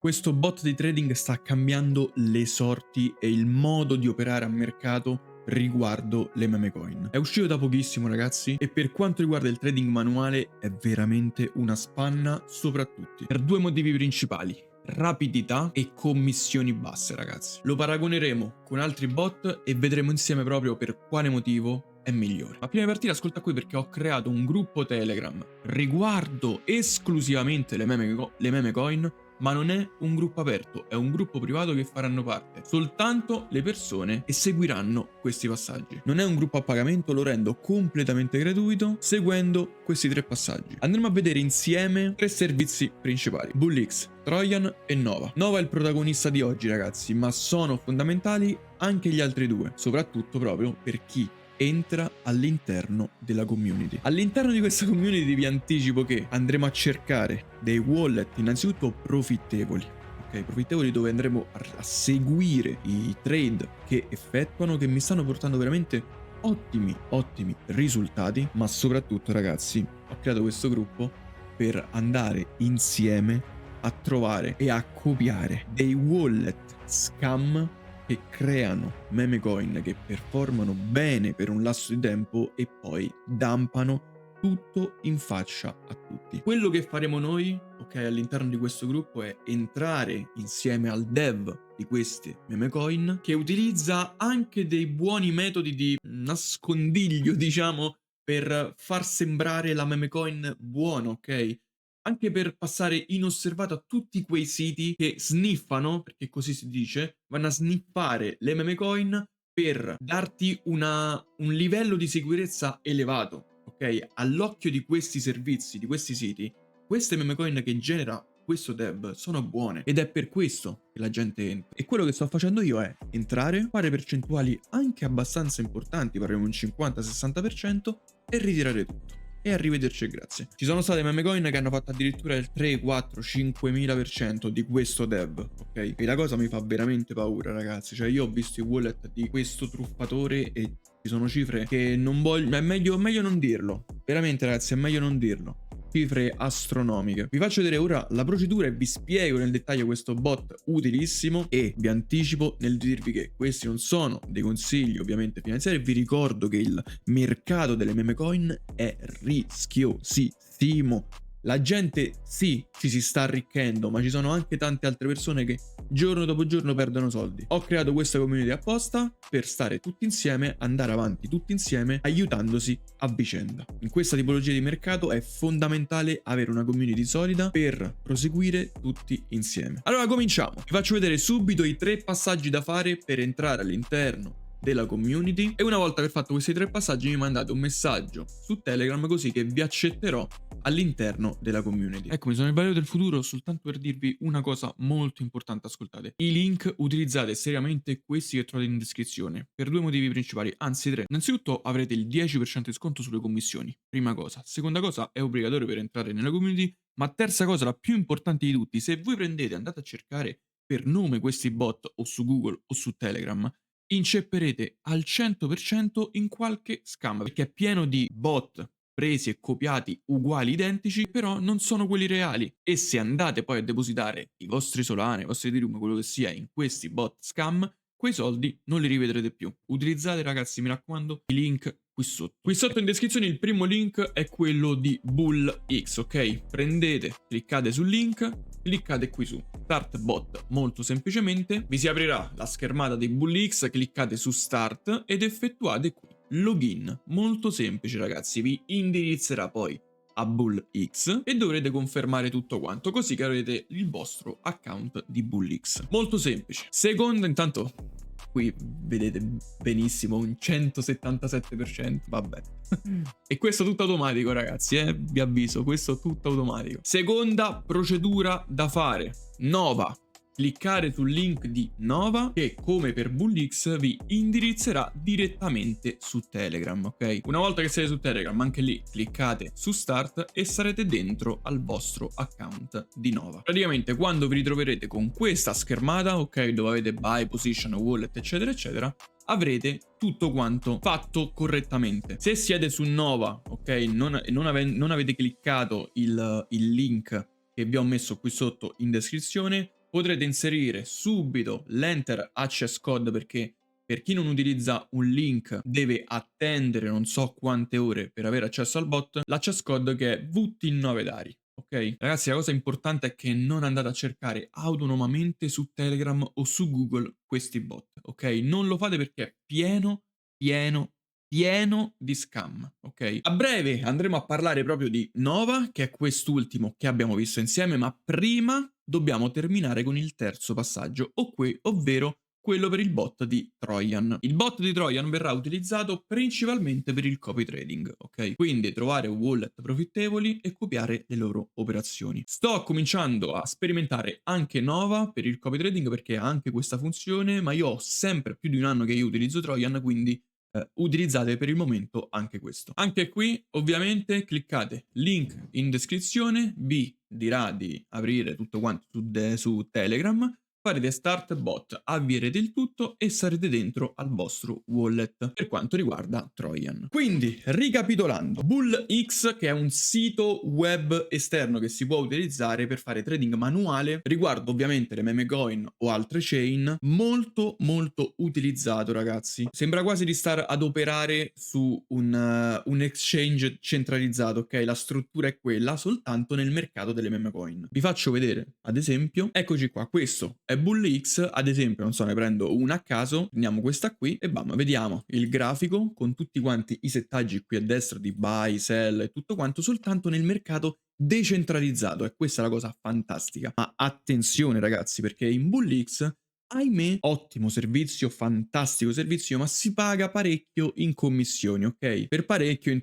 Questo bot di trading sta cambiando le sorti e il modo di operare a mercato riguardo le meme coin. È uscito da pochissimo, ragazzi, e per quanto riguarda il trading manuale è veramente una spanna, soprattutto per due motivi principali: rapidità e commissioni basse, ragazzi. Lo paragoneremo con altri bot e vedremo insieme proprio per quale motivo è migliore. Ma prima di partire ascolta qui, perché ho creato un gruppo Telegram riguardo esclusivamente le meme coin, ma non è un gruppo aperto, è un gruppo privato che faranno parte soltanto le persone che seguiranno questi passaggi. Non è un gruppo a pagamento, lo rendo completamente gratuito seguendo questi tre passaggi. Andremo a vedere insieme tre servizi principali: BullX, Trojan e Nova. Nova è il protagonista di oggi, ragazzi, ma sono fondamentali anche gli altri due, soprattutto proprio per chi entra all'interno della community. All'interno di questa community vi anticipo che andremo a cercare dei wallet innanzitutto profittevoli, ok? Profittevoli, dove andremo a seguire i trade che effettuano, che mi stanno portando veramente ottimi risultati. Ma soprattutto, ragazzi, ho creato questo gruppo per andare insieme a trovare e a copiare dei wallet scam che creano meme coin che performano bene per un lasso di tempo e poi dumpano tutto in faccia a tutti. Quello che faremo noi, ok, all'interno di questo gruppo è entrare insieme al dev di queste meme coin, che utilizza anche dei buoni metodi di nascondiglio, diciamo, per far sembrare la meme coin buona, ok? Anche per passare inosservato a tutti quei siti che sniffano, perché così si dice, vanno a sniffare le meme coin per darti un livello di sicurezza elevato, ok? All'occhio di questi servizi, di questi siti, queste meme coin che genera questo dev sono buone, ed è per questo che la gente entra. E quello che sto facendo io è entrare, fare percentuali anche abbastanza importanti, parliamo un 50-60%, e ritirare tutto. E arrivederci e grazie. Ci sono state meme coin che hanno fatto addirittura il 3, 4, 5.000% di questo dev, ok? E la cosa mi fa veramente paura, ragazzi. Cioè, io ho visto i wallet di questo truffatore e ci sono cifre che non voglio... È meglio non dirlo. Veramente, ragazzi, è meglio non dirlo. Cifre astronomiche. Vi faccio vedere ora la procedura e vi spiego nel dettaglio questo bot utilissimo, e vi anticipo nel dirvi che questi non sono dei consigli ovviamente finanziari. Vi ricordo che il mercato delle meme coin è rischiosissimo. La gente sì, ci si sta arricchendo, ma ci sono anche tante altre persone che giorno dopo giorno perdono soldi. Ho creato questa community apposta per stare tutti insieme, andare avanti tutti insieme, aiutandosi a vicenda. In questa tipologia di mercato è fondamentale avere una community solida per proseguire tutti insieme. Allora cominciamo. Vi faccio vedere subito i tre passaggi da fare per entrare all'interno della community, e una volta aver fatto questi tre passaggi mi mandate un messaggio su Telegram, così che vi accetterò all'interno della community. Eccomi, sono il Valero del futuro, soltanto per dirvi una cosa molto importante. Ascoltate, i link utilizzate seriamente questi che trovate in descrizione per due motivi principali, anzi tre. Innanzitutto avrete il 10% di sconto sulle commissioni, prima cosa. Seconda cosa, è obbligatorio per entrare nella community. Ma terza cosa, la più importante di tutti: se voi prendete, andate a cercare per nome questi bot o su Google o su Telegram, incepperete al 100% in qualche scam, perché è pieno di bot presi e copiati uguali, identici, però non sono quelli reali. E se andate poi a depositare i vostri Solana, i vostri Ethereum, quello che sia, in questi bot scam, quei soldi non li rivedrete più. Utilizzate, ragazzi, mi raccomando, i link qui sotto. Qui sotto in descrizione il primo link è quello di BullX, ok? Prendete, cliccate sul link, cliccate qui su Start Bot, molto semplicemente vi si aprirà la schermata di BullX, cliccate su Start ed effettuate qui login. Molto semplice, ragazzi, vi indirizzerà poi a BullX e dovrete confermare tutto quanto, così che avrete il vostro account di BullX. Molto semplice. Secondo, intanto qui vedete benissimo un 177%, vabbè. E questo tutto automatico, ragazzi, vi avviso, questo tutto automatico. Seconda procedura da fare: Nova. Cliccare sul link di Nova, che come per BullX vi indirizzerà direttamente su Telegram, ok? Una volta che siete su Telegram, anche lì cliccate su Start e sarete dentro al vostro account di Nova. Praticamente quando vi ritroverete con questa schermata, ok, dove avete buy, position, wallet, eccetera eccetera, avrete tutto quanto fatto correttamente. Se siete su Nova, ok, non avete cliccato il link che vi ho messo qui sotto in descrizione, potrete inserire subito l'Enter Access Code perché per chi non utilizza un link deve attendere non so quante ore per avere accesso al bot, l'access code che è VT9dari. Ok? Ragazzi, la cosa importante è che non andate a cercare autonomamente su Telegram o su Google questi bot, ok? Non lo fate perché è pieno, pieno di scam, ok? A breve andremo a parlare proprio di Nova, che è quest'ultimo che abbiamo visto insieme, ma prima dobbiamo terminare con il terzo passaggio, ovvero quello per il bot di Trojan. Il bot di Trojan verrà utilizzato principalmente per il copy trading, ok? Quindi trovare wallet profittevoli e copiare le loro operazioni. Sto cominciando a sperimentare anche Nova per il copy trading perché ha anche questa funzione, ma io ho sempre più di un anno che io utilizzo Trojan, quindi utilizzate per il momento anche questo. Anche qui ovviamente cliccate link in descrizione, vi dirà di aprire tutto quanto su Telegram, farete start bot, avvierete il tutto e sarete dentro al vostro wallet per quanto riguarda Trojan. Quindi, ricapitolando, BullX, che è un sito web esterno che si può utilizzare per fare trading manuale riguardo ovviamente le meme coin o altre chain, molto utilizzato, ragazzi. Sembra quasi di stare ad operare su un exchange centralizzato, ok? La struttura è quella, soltanto nel mercato delle meme coin. Vi faccio vedere, ad esempio, eccoci qua, questo è BullX, ad esempio, non so, ne prendo una a caso, prendiamo questa qui e bam, vediamo il grafico con tutti quanti i settaggi qui a destra di buy, sell e tutto quanto, soltanto nel mercato decentralizzato, e questa è la cosa fantastica. Ma attenzione ragazzi, perché in BullX, ahimè, ottimo servizio, fantastico servizio, ma si paga parecchio in commissioni, ok? Per parecchio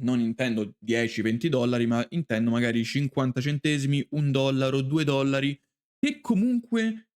non intendo 10-20 dollari, ma intendo magari 50 centesimi, 1 dollaro, 2 dollari, che comunque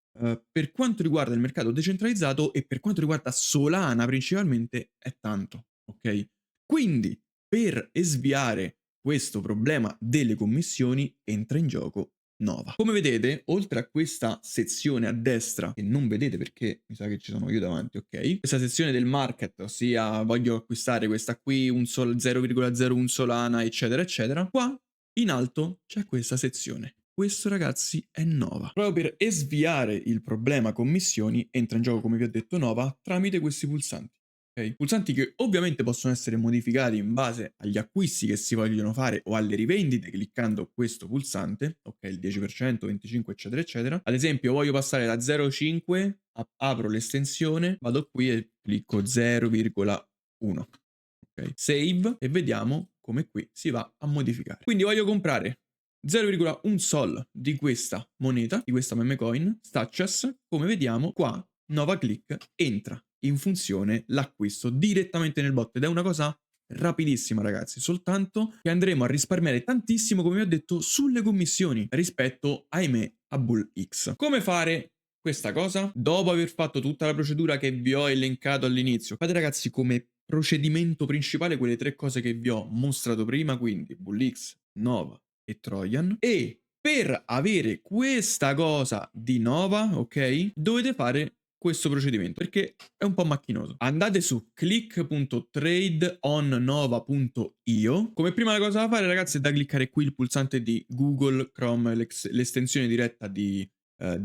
per quanto riguarda il mercato decentralizzato e per quanto riguarda Solana principalmente è tanto, ok? Quindi per sviare questo problema delle commissioni entra in gioco Nova. Come vedete, oltre a questa sezione a destra, che non vedete perché mi sa che ci sono io davanti, ok? Questa sezione del market, ossia voglio acquistare questa qui, 0,01 Solana, eccetera, eccetera, qua in alto c'è questa sezione. Questo, ragazzi, è Nova. Proprio per sviare il problema commissioni entra in gioco, come vi ho detto, Nova tramite questi pulsanti. Okay? Pulsanti che ovviamente possono essere modificati in base agli acquisti che si vogliono fare o alle rivendite cliccando questo pulsante, ok, il 10%, 25 eccetera eccetera. Ad esempio voglio passare da 0,5, apro l'estensione, vado qui e clicco 0,1, ok, save e vediamo come qui si va a modificare. Quindi voglio comprare 0,1 sol di questa moneta, di questa meme coin, Stachas, come vediamo qua, Nova Click entra in funzione l'acquisto direttamente nel bot ed è una cosa rapidissima, ragazzi, soltanto che andremo a risparmiare tantissimo, come vi ho detto, sulle commissioni rispetto, ahimè, a BullX. Come fare questa cosa? Dopo aver fatto tutta la procedura che vi ho elencato all'inizio, fate, ragazzi, come procedimento principale quelle tre cose che vi ho mostrato prima, quindi BullX, Nova e Trojan, e per avere questa cosa di Nova, ok, dovete fare questo procedimento perché è un po' macchinoso. Andate su click.tradeonnova.io. Come prima cosa da fare, ragazzi, è da cliccare qui il pulsante di Google Chrome, l'estensione diretta di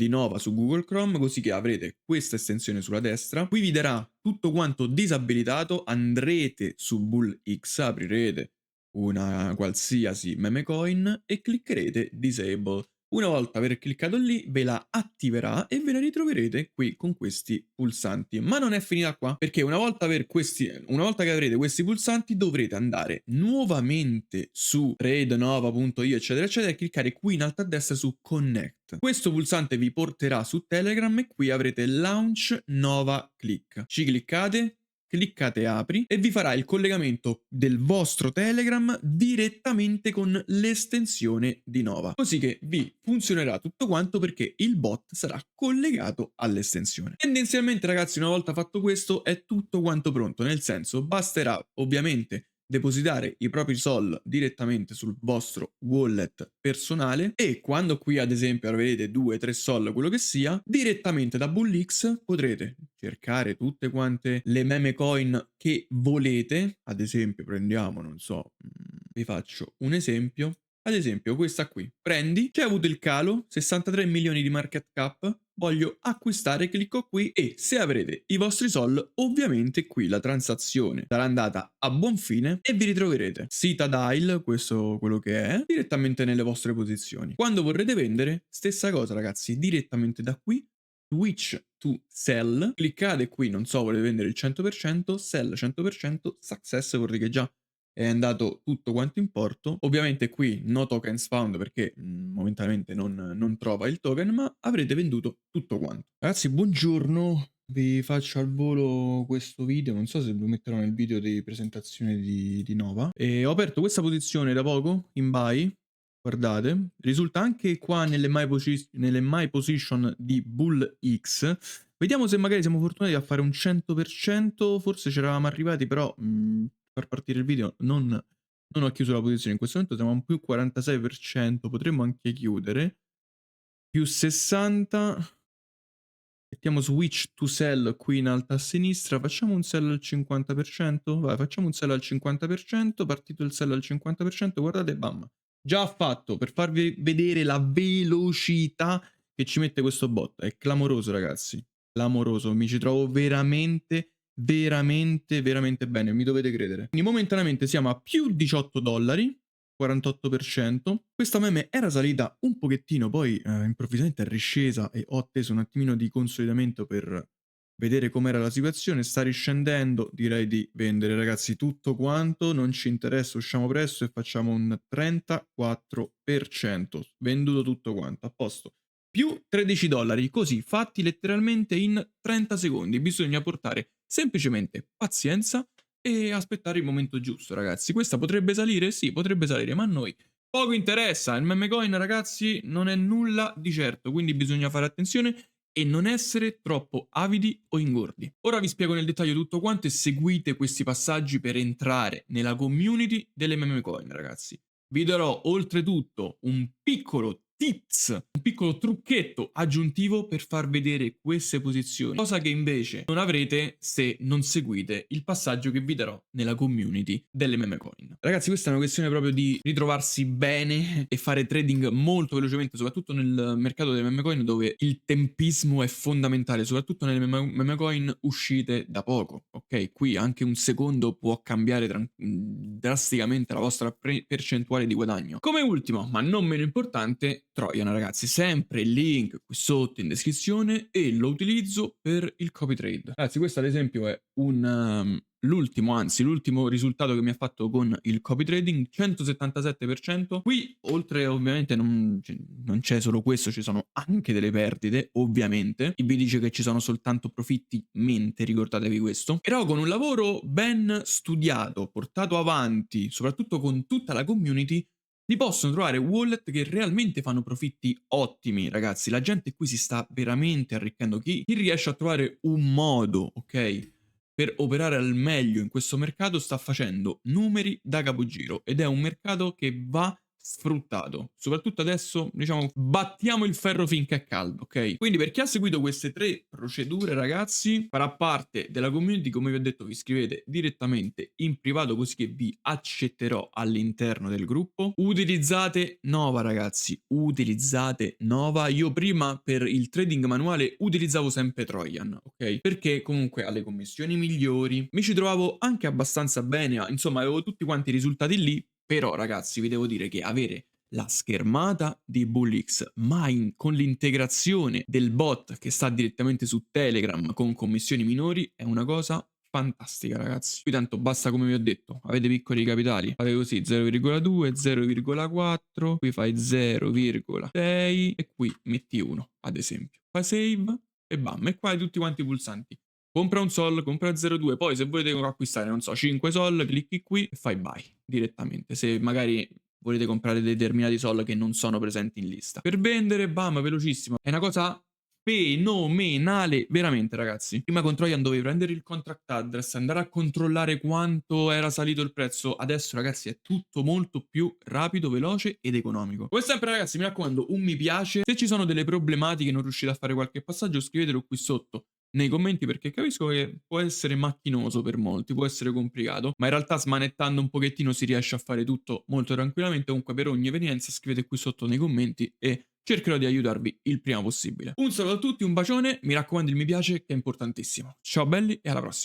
Nova su Google Chrome, così che avrete questa estensione sulla destra. Qui vi darà tutto quanto disabilitato, andrete su BullX, aprirete una qualsiasi meme coin e cliccherete Disable. Una volta aver cliccato lì ve la attiverà e ve la ritroverete qui con questi pulsanti. Ma non è finita qua, perché una volta che avrete questi pulsanti dovrete andare nuovamente su tradenova.io eccetera eccetera e cliccare qui in alto a destra su Connect. Questo pulsante vi porterà su Telegram e qui avrete Launch Nova Click. Ci cliccate, cliccate apri e vi farà il collegamento del vostro Telegram direttamente con l'estensione di Nova, così che vi funzionerà tutto quanto perché il bot sarà collegato all'estensione. Tendenzialmente, ragazzi, una volta fatto questo è tutto quanto pronto, nel senso basterà ovviamente depositare i propri sol direttamente sul vostro wallet personale e quando qui ad esempio avrete 2-3 sol, quello che sia, direttamente da BullX potrete cercare tutte quante le meme coin che volete. Ad esempio prendiamo, non so, vi faccio un esempio, Ad esempio, questa qui. Prendi, c'è avuto il calo, 63 milioni di market cap, voglio acquistare, clicco qui e se avrete i vostri sol, ovviamente qui la transazione sarà andata a buon fine e vi ritroverete Citadel, questo quello che è, direttamente nelle vostre posizioni. Quando vorrete vendere, stessa cosa ragazzi, direttamente da qui, switch to sell, cliccate qui, non so, volete vendere il 100%, sell 100%, success vuol dire che già è andato tutto quanto in porto. Ovviamente qui no tokens found perché momentaneamente non trova il token, ma avrete venduto tutto quanto. Ragazzi, buongiorno. Vi faccio al volo questo video, non so se lo metterò nel video di presentazione di Nova. E ho aperto questa posizione da poco, in buy, guardate, risulta anche qua nelle my position di Bull X. Vediamo se magari siamo fortunati a fare un 100%, forse ci eravamo arrivati, però far partire il video non ho chiuso la posizione, in questo momento siamo a un più 46%, potremmo anche chiudere, più 60, mettiamo switch to sell qui in alto a sinistra, facciamo un sell al 50%, vai, facciamo un sell al 50%, partito il sell al 50%, guardate, bam, già fatto, per farvi vedere la velocità che ci mette questo bot, è clamoroso ragazzi, clamoroso, mi ci trovo veramente bene, mi dovete credere. Quindi momentaneamente siamo a più 18 dollari, 48%. Questa meme era salita un pochettino, poi improvvisamente è riscesa e ho atteso un attimino di consolidamento per vedere com'era la situazione. Sta riscendendo, direi di vendere ragazzi tutto quanto, non ci interessa, usciamo presto e facciamo un 34%. Venduto tutto quanto, a posto. Più 13 dollari, così fatti letteralmente in 30 secondi. Bisogna portare semplicemente pazienza e aspettare il momento giusto, ragazzi. Questa potrebbe salire? Sì, potrebbe salire, ma a noi poco interessa. Il meme coin, ragazzi, non è nulla di certo, quindi bisogna fare attenzione e non essere troppo avidi o ingordi. Ora vi spiego nel dettaglio tutto quanto e seguite questi passaggi per entrare nella community delle meme coin, ragazzi. Vi darò oltretutto un piccolo tips, un piccolo trucchetto aggiuntivo per far vedere queste posizioni, cosa che invece non avrete se non seguite il passaggio che vi darò nella community delle meme coin. Ragazzi, questa è una questione proprio di ritrovarsi bene e fare trading molto velocemente, soprattutto nel mercato delle meme coin dove il tempismo è fondamentale, soprattutto nelle meme coin uscite da poco, ok? Qui anche un secondo può cambiare drasticamente la vostra percentuale di guadagno. Come ultimo, ma non meno importante, Trojan, ragazzi, sempre il link qui sotto in descrizione e lo utilizzo per il copy trade. Ragazzi, questo ad esempio è l'ultimo risultato che mi ha fatto con il copy trading, 177%. Qui, oltre ovviamente non c'è solo questo, ci sono anche delle perdite, ovviamente. Il vi dice che ci sono soltanto profitti, mente, ricordatevi questo. Però con un lavoro ben studiato, portato avanti, soprattutto con tutta la community, si possono trovare wallet che realmente fanno profitti ottimi, ragazzi. La gente qui si sta veramente arricchendo. Chi riesce a trovare un modo, ok, per operare al meglio in questo mercato sta facendo numeri da capogiro ed è un mercato che va sfruttato. Soprattutto adesso, diciamo, battiamo il ferro finché è caldo, ok? Quindi per chi ha seguito queste 3 procedure, ragazzi, farà parte della community, come vi ho detto, vi iscrivete direttamente in privato così che vi accetterò all'interno del gruppo. Utilizzate Nova, ragazzi, utilizzate Nova. Io prima per il trading manuale utilizzavo sempre Trojan, ok? Perché comunque ha le commissioni migliori, mi ci trovavo anche abbastanza bene, insomma avevo tutti quanti i risultati lì. Però ragazzi vi devo dire che avere la schermata di BullX ma con l'integrazione del bot che sta direttamente su Telegram con commissioni minori è una cosa fantastica, ragazzi. Qui tanto basta, come vi ho detto, avete piccoli capitali, fate così 0,2, 0,4, qui fai 0,6 e qui metti 1 ad esempio, fai save e bam, e qua hai tutti quanti i pulsanti. Compra un sol, compra 0,2, poi se volete acquistare, non so, 5 sol, clicchi qui e fai buy direttamente. Se magari volete comprare determinati sol che non sono presenti in lista. Per vendere, bam, velocissimo. È una cosa fenomenale, veramente, ragazzi. Prima con Trojan dovevi prendere il contract address, andare a controllare quanto era salito il prezzo. Adesso, ragazzi, è tutto molto più rapido, veloce ed economico. Come sempre, ragazzi, mi raccomando, un mi piace. Se ci sono delle problematiche e non riuscite a fare qualche passaggio, scrivetelo qui sotto nei commenti perché capisco che può essere macchinoso per molti, può essere complicato, ma in realtà smanettando un pochettino si riesce a fare tutto molto tranquillamente. Comunque per ogni evenienza scrivete qui sotto nei commenti e cercherò di aiutarvi il prima possibile. Un saluto a tutti, un bacione, mi raccomando il mi piace che è importantissimo. Ciao belli e alla prossima.